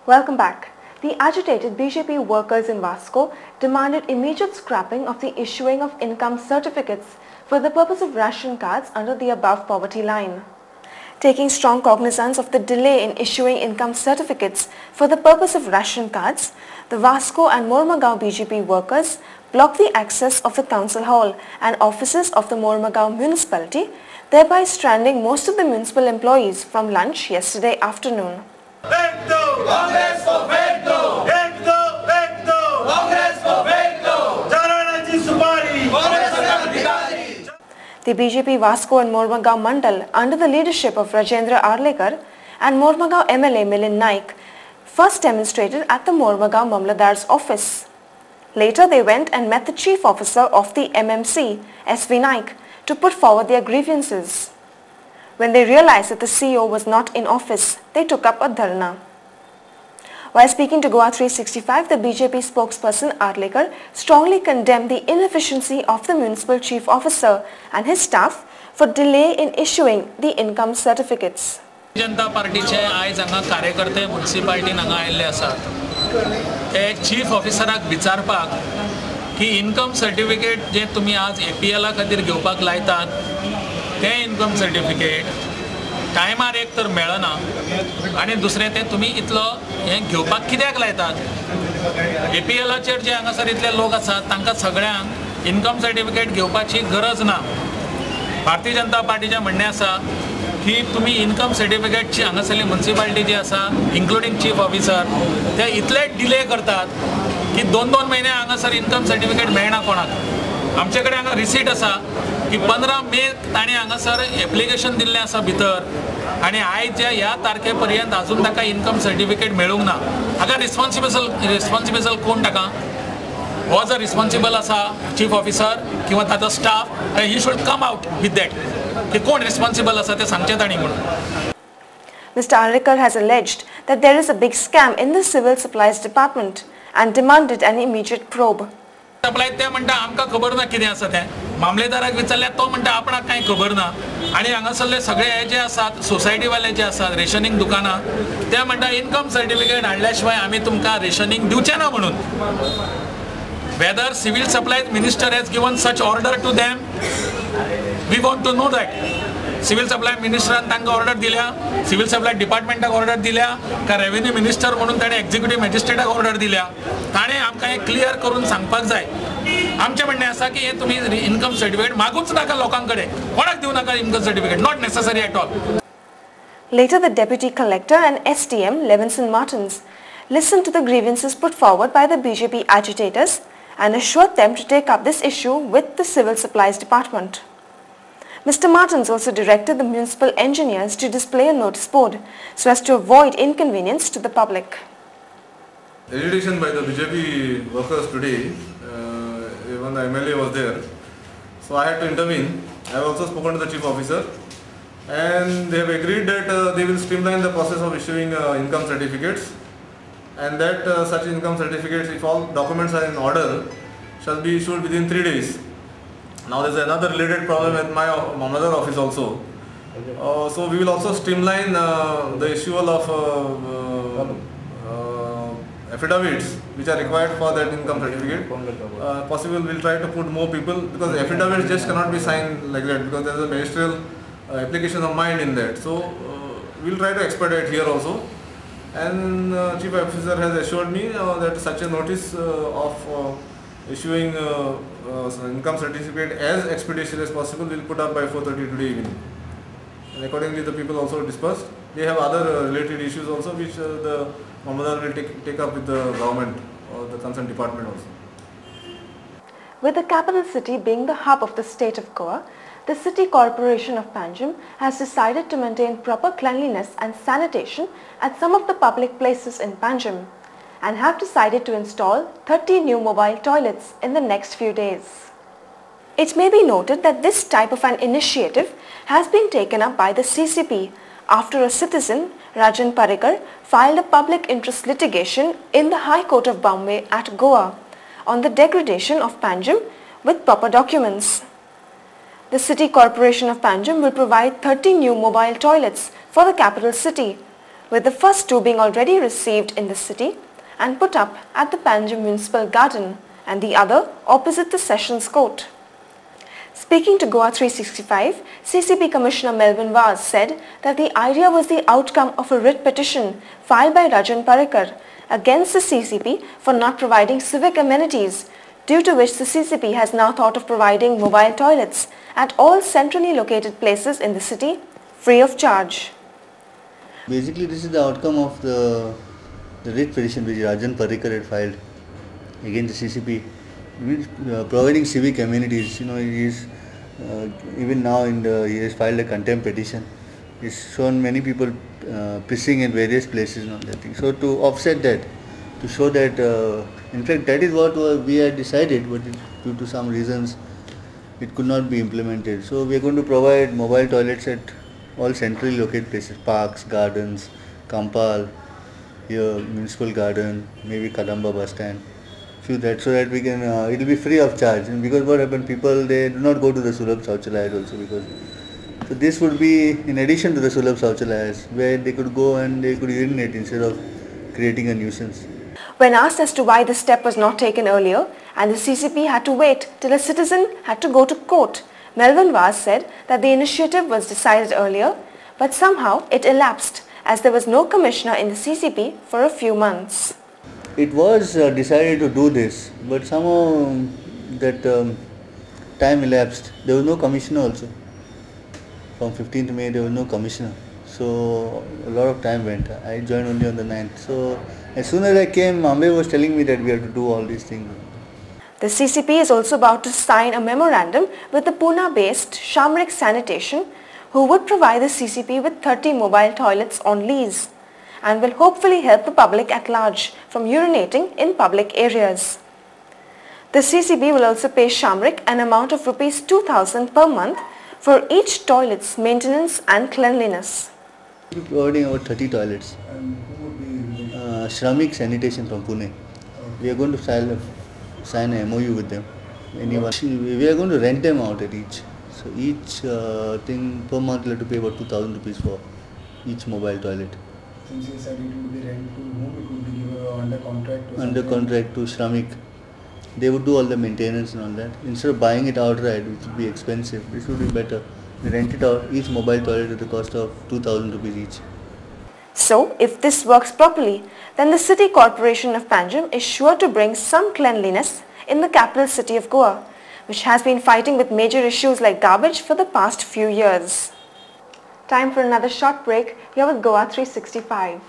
Welcome back. The agitated BJP workers in Vasco demanded immediate scrapping of the issuing of income certificates for the purpose of ration cards under the above poverty line. Taking strong cognizance of the delay in issuing income certificates for the purpose of ration cards, the Vasco and Mormugao BJP workers blocked the access of the council hall and offices of the Mormugao municipality, thereby stranding most of the municipal employees from lunch yesterday afternoon. Congress for veto! Congress for veto! The BJP Vasco and Mormugao Mandal, under the leadership of Rajendra Arlekar and Mormugao MLA Milind Naik, first demonstrated at the Mormugao Mamladar's office. Later they went and met the Chief Officer of the MMC, SV Naik, to put forward their grievances. When they realized that the CEO was not in office, they took up a dharna. While speaking to Goa 365, the BJP spokesperson Arlekar strongly condemned the inefficiency of the municipal chief officer and his staff for delay in issuing the income certificates. जनता पार्टीचे आज हांगा कार्यकर्ते म्युनिसिपालिटीन हांगा आयिल्ले आसात ते chief ऑफिसराक विचारपाक की इनकम सर्टिफिकेट जे तुम्ही आज APL खातीर घेवपाक लायतात ते इनकम सर्टिफिकेट टायमार एक तर मेळना आनी दुसरें ते तुम्ही इतलो हे घेवपाक कित्याक लायतात APLचेर जे हांगासर इतले लोक आसात तांकां सगळ्यांक इनकम सर्टिफिकेट घेवपाची गरज ना भारतीय जनता पार्टीचें म्हणणें आसा की तुम्ही इनकम सर्टिफिकेटची हांगासरली म्युनिसिपालिटी जी आसा इन्क्लुडिंग चीफ ऑफिसर ते इतले डिले करतात की 2-2 महिने हांगासर इनकम सर्टिफिकेट मेळना कोणाक आमचे कडेन हांगा रिसीट आसा की 15 मे ताणें हांगासर एप्लिकेशन दिल्लें आसा भितर आनी आयज ह्या तारखे पर्यंत अजून ताका इनकम सर्टिफिकेट मेळूंक ना हाका रिस्पॉन्सिबल कोण ताका हो जर रिस्पॉन्सिबल आसा चीफ ऑफिसर किंवा ताचो staff he should come out with that की कोण रिस्पॉन्सिबल आसा ते सांगचे ताणी म्हणून. Mr. Arlekar has alleged that there is a big scam in the Civil Supplies Department and demanded an immediate probe. Supply ते म्हणटा आमकां खबर ना कितें आसा तें मामलेदाराक विचारल्यार तो म्हणटा आपणाक कांय खबर ना आनी हांगासरले सगळे हे जे आसात सोसायटीवाले जे आसात रेशनिंग दुकानां ते म्हणटा इनकम सर्टिफिकेट हाडल्या शिवाय आमी तुमकां रेशनिंग दिवचें ना म्हणून. Whether Civil Supplies Minister has given such order to them, we want to know that. Civil Supply Ministeraन तांकां ऑर्डर दिल्या Civil Supply Departmentaक ऑर्डर दिल्या का रेव्हेन्यू मिनिस्टर म्हणून ताणें एक्झिक्युटिव्ह मॅजिस्ट्रेटाक ऑर्डर दिल्या ताणें आमकां हें क्लियर करून सांगपाक जाय. आमचें म्हणणें आसा की हे तुमी इनकम सर्टिफिकेट मागूच नाका लोकां कडेन कोणाक दिवं नाका income certificate not necessary at all. Later the Deputy Collector and STM Levinson Martins listened to the grievances put forward by the BJP agitators and assured them to take up this issue with the Civil Supplies Department. Mr. Martins also directed the municipal engineers to display a notice board so as to avoid inconvenience to the public. Agitation by the BJP workers today, even the MLA was there, so I had to intervene. I have also spoken to the chief officer and they have agreed that they will streamline the process of issuing income certificates and that such income certificates, if all documents are in order, shall be issued within 3 days. Now there is another related problem at my another office also. So we will also streamline the issual of affidavits which are required for that income certificate. Possible we will try to put more people because affidavits just cannot be signed like that because there is a ministerial application of mine in that. So we will try to expedite here also. And chief officer has assured me that such a notice of issuing income certificate as expeditiously as possible will put up by 4:30 today evening. And accordingly the people also dispersed. They have other related issues also which the Mamladar will take up with the government or the concerned department also. With the capital city being the hub of the state of Goa, the City Corporation of Panjim has decided to maintain proper cleanliness and sanitation at some of the public places in Panjim and have decided to install 30 new mobile toilets in the next few days. It may be noted that this type of an initiative has been taken up by the CCP after a citizen, Rajan Parikar, filed a public interest litigation in the High Court of Bombay at Goa on the degradation of Panjim with proper documents. The City Corporation of Panjim will provide 30 new mobile toilets for the capital city, with the first two being already received in the city and put up at the Panjim Municipal Garden and the other opposite the Sessions Court. Speaking to Goa 365, CCP Commissioner Melvin Vaz said that the idea was the outcome of a writ petition filed by Rajan Parikar against the CCP for not providing civic amenities, due to which the CCP has now thought of providing mobile toilets at all centrally located places in the city free of charge. Basically, this is the outcome of the writ petition which Rajan Parikar had filed against the CCP. Providing civic amenities, he is even now he has filed a contempt petition. He's shown many people pissing in various places and all that thing. So to offset that, to show that, in fact, that is what we had decided, but due to some reasons, it could not be implemented. So we are going to provide mobile toilets at all centrally located places, parks, gardens, Kampal, here Municipal Garden, maybe Kadamba bus stand. Few that, so that we can, it will be free of charge. And because what happened, people, they do not go to the Sulabh Shauchalayas also, because so this would be in addition to the Sulabh Shauchalayas, where they could go and they could urinate instead of creating a nuisance. When asked as to why this step was not taken earlier and the CCP had to wait till a citizen had to go to court, Melvin Vaz said that the initiative was decided earlier, but somehow it elapsed as there was no commissioner in the CCP for a few months. It was decided to do this, but somehow that time elapsed. There was no commissioner also. From 15th May there was no commissioner. So a lot of time went. I joined only on the 9th. So as soon as I came, Ambe was telling me that we have to do all these things. The CCP is also about to sign a memorandum with the Pune-based Shamrik Sanitation, who would provide the CCP with 30 mobile toilets on lease, and will hopefully help the public at large from urinating in public areas. The CCB will also pay Shamrik an amount of Rs 2,000 per month for each toilet's maintenance and cleanliness. We are providing about 30 toilets. Shramik Sanitation from Pune. We are going to sign a MOU with them. We are going to rent them out at each. So each thing per month we have to pay about 2,000 rupees for each mobile toilet. Since you said it would be rent to whom, it would be given under contract to under contract to Shramik. They would do all the maintenance and all that. Instead of buying it outright, which would be expensive, this would be better. We rent it out, each mobile toilet at the cost of 2,000 rupees each. So, if this works properly, then the City Corporation of Panjim is sure to bring some cleanliness in the capital city of Goa, which has been fighting with major issues like garbage for the past few years. Time for another short break here with Goa 365.